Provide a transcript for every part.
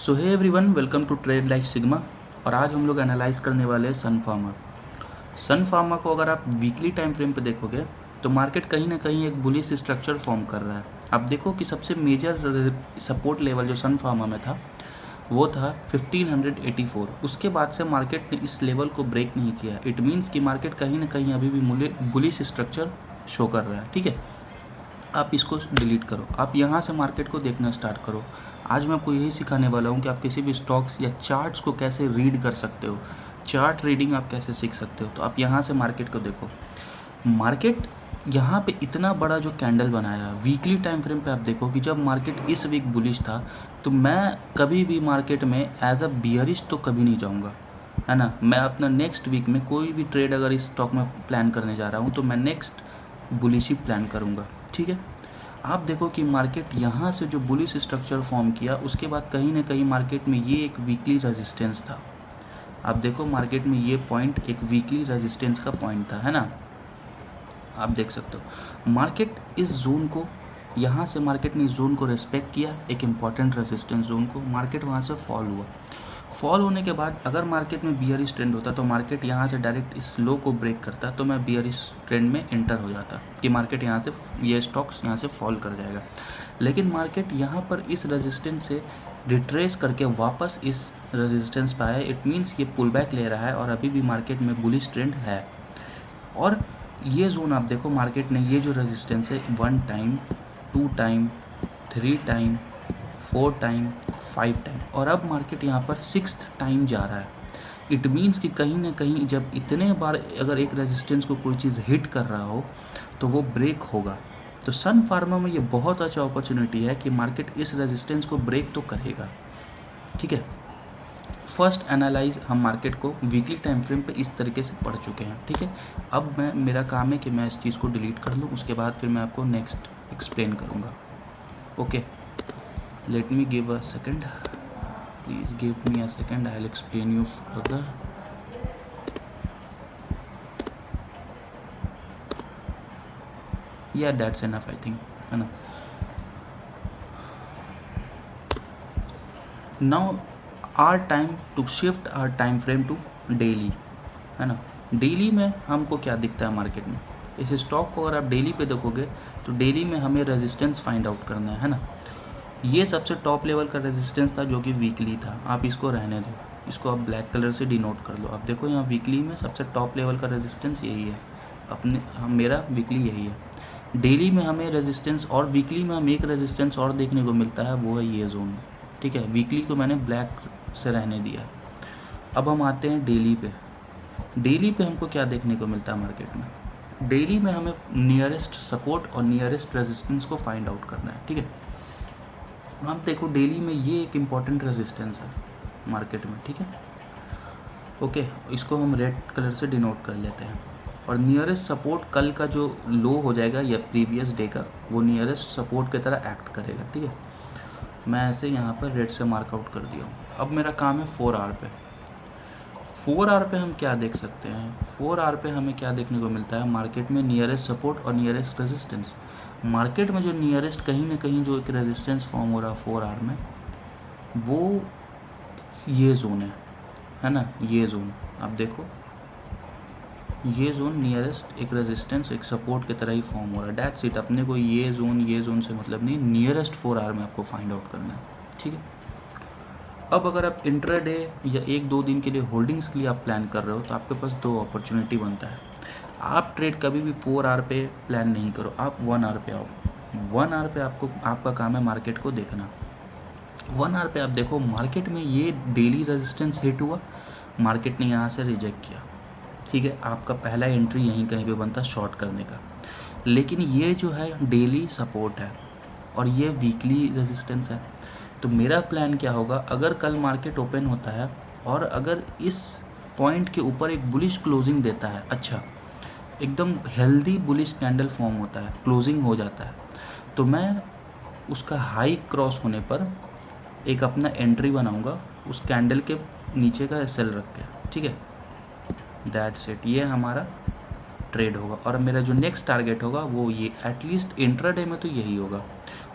So hey everyone, welcome to trade life sigma. और आज हम लोग एनालाइज करने वाले हैं सन फार्मा। सन फार्मा को अगर आप वीकली टाइम फ्रेम पे देखोगे तो मार्केट कहीं ना कहीं एक बुलिश स्ट्रक्चर फॉर्म कर रहा है। आप देखो कि सबसे मेजर सपोर्ट लेवल जो सन फार्मा में था वो था 1584। उसके बाद से मार्केट ने इस लेवल को ब्रेक नहीं किया। इट मीन्स कि मार्केट कहीं ना कहीं अभी भी बुलिश स्ट्रक्चर शो कर रहा है। ठीक है, आप इसको डिलीट करो, आप यहाँ से मार्केट को देखना स्टार्ट करो। आज मैं आपको यही सिखाने वाला हूँ कि आप किसी भी स्टॉक्स या चार्ट्स को कैसे रीड कर सकते हो, चार्ट रीडिंग आप कैसे सीख सकते हो। तो आप यहाँ से मार्केट को देखो। मार्केट यहाँ पे इतना बड़ा जो कैंडल बनाया वीकली टाइम फ्रेम पे, आप देखो कि जब मार्केट इस वीक बुलिश था तो मैं कभी भी मार्केट में एज अ बियरिश तो कभी नहीं जाऊँगा, है ना। मैं अपना नेक्स्ट वीक में कोई भी ट्रेड अगर इस स्टॉक में प्लान करने जा रहा हूँ तो मैं नेक्स्ट बुलिश ही प्लान करूँगा। ठीक है, आप देखो कि मार्केट यहाँ से जो बुलिश स्ट्रक्चर फॉर्म किया उसके बाद कहीं ना कहीं मार्केट में ये एक वीकली रेजिस्टेंस था। आप देखो मार्केट में ये पॉइंट एक वीकली रेजिस्टेंस का पॉइंट था, है ना। आप देख सकते हो मार्केट इस जोन को, यहाँ से मार्केट ने इस जोन को रेस्पेक्ट किया, एक इम्पॉर्टेंट रेजिस्टेंस जोन को। मार्केट वहाँ से फॉल हुआ। फॉल होने के बाद अगर मार्केट में बियरिश ट्रेंड होता तो मार्केट यहाँ से डायरेक्ट इस लो को ब्रेक करता तो मैं बियरिश ट्रेंड में एंटर हो जाता कि मार्केट यहाँ से, ये स्टॉक्स यहाँ से फॉल कर जाएगा। लेकिन मार्केट यहाँ पर इस रेजिस्टेंस से रिट्रेस करके वापस इस रेजिस्टेंस पे आया। इट मीन्स ये पुल बैक ले रहा है और अभी भी मार्केट में बुलिश ट्रेंड है। और ये जोन आप देखो, मार्केट ने ये जो रेजिस्टेंस है 1 time, 2 time, 3 time, 4 time, 5 time, और अब मार्केट यहाँ पर 6th टाइम जा रहा है। इट मीन्स कि कहीं ना कहीं जब इतने बार अगर एक रेजिस्टेंस को कोई चीज़ हिट कर रहा हो तो वो ब्रेक होगा। तो सन फार्मा में ये बहुत अच्छा अपॉर्चुनिटी है कि मार्केट इस रेजिस्टेंस को ब्रेक तो करेगा। ठीक है, फर्स्ट एनालाइज हम मार्केट को वीकली टाइम फ्रेम पे इस तरीके से पढ़ चुके हैं। ठीक है, अब मेरा काम है कि मैं इस चीज़ को डिलीट कर लूँ, उसके बाद फिर मैं आपको नेक्स्ट एक्सप्लेन करूँगा। Okay, let me give a second, please give me a second, I'll explain you further. Yeah, that's enough I think, है ना। now our time to shift our time frame to daily, है ना। Daily में हमको क्या दिखता है market में, इस स्टॉक को अगर आप डेली पे देखोगे तो डेली में हमें रेजिस्टेंस फाइंड आउट करना है ना। ये सबसे टॉप लेवल का रेजिस्टेंस था जो कि वीकली था। आप इसको रहने दो, इसको आप ब्लैक कलर से डिनोट कर लो। आप देखो यहाँ वीकली में सबसे टॉप लेवल का रेजिस्टेंस यही है, मेरा वीकली यही है। डेली में हमें रेजिस्टेंस और वीकली में हमें एक रेजिस्टेंस और देखने को मिलता है, वो है ये जोन। ठीक है, वीकली को मैंने ब्लैक से रहने दिया। अब हम आते हैं डेली पे। डेली पे हमको क्या देखने को मिलता है मार्केट में। डेली में हमें नियरेस्ट सपोर्ट और नियरेस्ट रेजिस्टेंस को फाइंड आउट करना है। ठीक है, आप देखो डेली में ये एक इम्पॉर्टेंट रेजिस्टेंस है मार्केट में। ठीक है, ओके, इसको हम रेड कलर से डिनोट कर लेते हैं। और नियरेस्ट सपोर्ट कल का जो लो हो जाएगा या प्रीवियस डे का, वो नियरेस्ट सपोर्ट की तरह एक्ट करेगा। ठीक है, मैं ऐसे यहाँ पर रेड से मार्कआउट कर दिया हूँ। अब मेरा काम है 4 आवर पे। 4 आवर पे हम क्या देख सकते हैं, 4 आवर पे हमें क्या देखने को मिलता है मार्केट में, नियरेस्ट सपोर्ट और नियरेस्ट रेजिस्टेंस। मार्केट में जो नियरेस्ट कहीं ना कहीं जो एक रेजिस्टेंस फॉर्म हो रहा है 4 आवर में, वो ये जोन है ना। ये जोन आप देखो, ये जोन नियरेस्ट एक रेजिस्टेंस एक सपोर्ट की तरह ही फॉर्म हो रहा है। That's it. अपने को ये जोन से मतलब नहीं, नियरेस्ट 4 आवर में आपको फाइंड आउट करना है। ठीक है, अब अगर आप इंट्राडे या 1-2 दिन के लिए होल्डिंग्स के लिए आप प्लान कर रहे हो तो आपके पास 2 अपॉर्चुनिटी बनता है। आप ट्रेड कभी भी 4 आवर पे प्लान नहीं करो, आप 1 आवर पे आओ। 1 आवर पे आपका काम है मार्केट को देखना। 1 आवर पे आप देखो मार्केट में ये डेली रेजिस्टेंस हिट हुआ, मार्केट ने यहाँ से रिजेक्ट किया। ठीक है, आपका पहला एंट्री यहीं कहीं पे बनता शॉर्ट करने का। लेकिन ये जो है डेली सपोर्ट है और ये वीकली रेजिस्टेंस है। तो मेरा प्लान क्या होगा, अगर कल मार्केट ओपन होता है और अगर इस पॉइंट के ऊपर एक बुलिश क्लोजिंग देता है, अच्छा एकदम हेल्दी बुलिश कैंडल फॉर्म होता है, क्लोजिंग हो जाता है, तो मैं उसका हाई क्रॉस होने पर एक अपना एंट्री बनाऊंगा उस कैंडल के नीचे का सेल रख के। ठीक है, दैट्स इट। ये हमारा ट्रेड होगा और मेरा जो नेक्स्ट टारगेट होगा वो ये, एटलीस्ट इंट्राडे में तो यही होगा।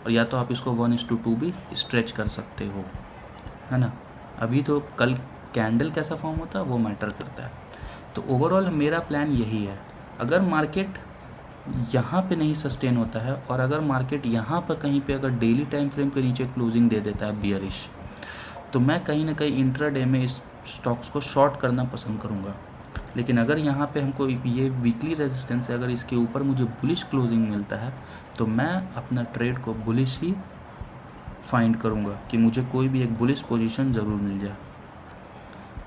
और या तो आप इसको 1:2 भी स्ट्रेच कर सकते हो, है ना। अभी तो कल कैंडल कैसा फॉर्म होता है वो मैटर करता है। तो ओवरऑल मेरा प्लान यही है, अगर मार्केट यहाँ पे नहीं सस्टेन होता है और अगर मार्केट यहाँ पर कहीं पे अगर डेली टाइम फ्रेम के नीचे क्लोजिंग दे देता है बियरिश, तो मैं कहीं ना कहीं इंट्राडे में इस स्टॉक्स को शॉर्ट करना पसंद करूँगा। लेकिन अगर यहाँ पे हमको ये वीकली रेजिस्टेंस है, अगर इसके ऊपर मुझे बुलिश क्लोजिंग मिलता है तो मैं अपना ट्रेड को बुलिश ही फाइंड करूँगा कि मुझे कोई भी एक बुलिश पोजीशन ज़रूर मिल जाए।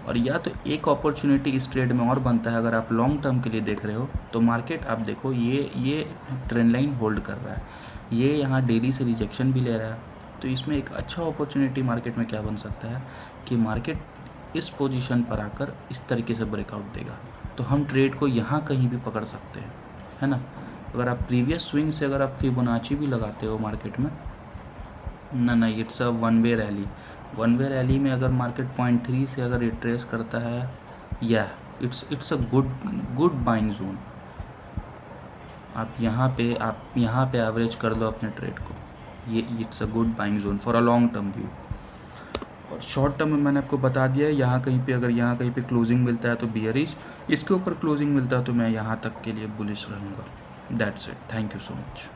और या तो एक अपॉर्चुनिटी इस ट्रेड में और बनता है, अगर आप लॉन्ग टर्म के लिए देख रहे हो तो मार्केट आप देखो ये ट्रेंड लाइन होल्ड कर रहा है, ये यहाँ डेली से रिजेक्शन भी ले रहा है। तो इसमें एक अच्छा अपॉर्चुनिटी मार्केट में क्या बन सकता है कि मार्केट इस पोजीशन पर आकर इस तरीके से ब्रेकआउट देगा, तो हम ट्रेड को यहाँ कहीं भी पकड़ सकते हैं, है ना। अगर आप प्रीवियस स्विंग से अगर आप फिबोनाची भी लगाते हो मार्केट में, ना it's a one way rally में अगर मार्केट 0.3 से अगर रिट्रेस करता है, या it's a good buying zone. आप यहाँ पे एवरेज कर लो अपने ट्रेड को, ये it's a good buying zone for a long term view. और शॉर्ट टर्म में मैंने आपको बता दिया है, यहाँ कहीं पे क्लोजिंग मिलता है तो बियरिश, इसके ऊपर क्लोजिंग मिलता है तो मैं यहाँ तक के लिए बुलिश रहूँगा। That's it, thank you so much.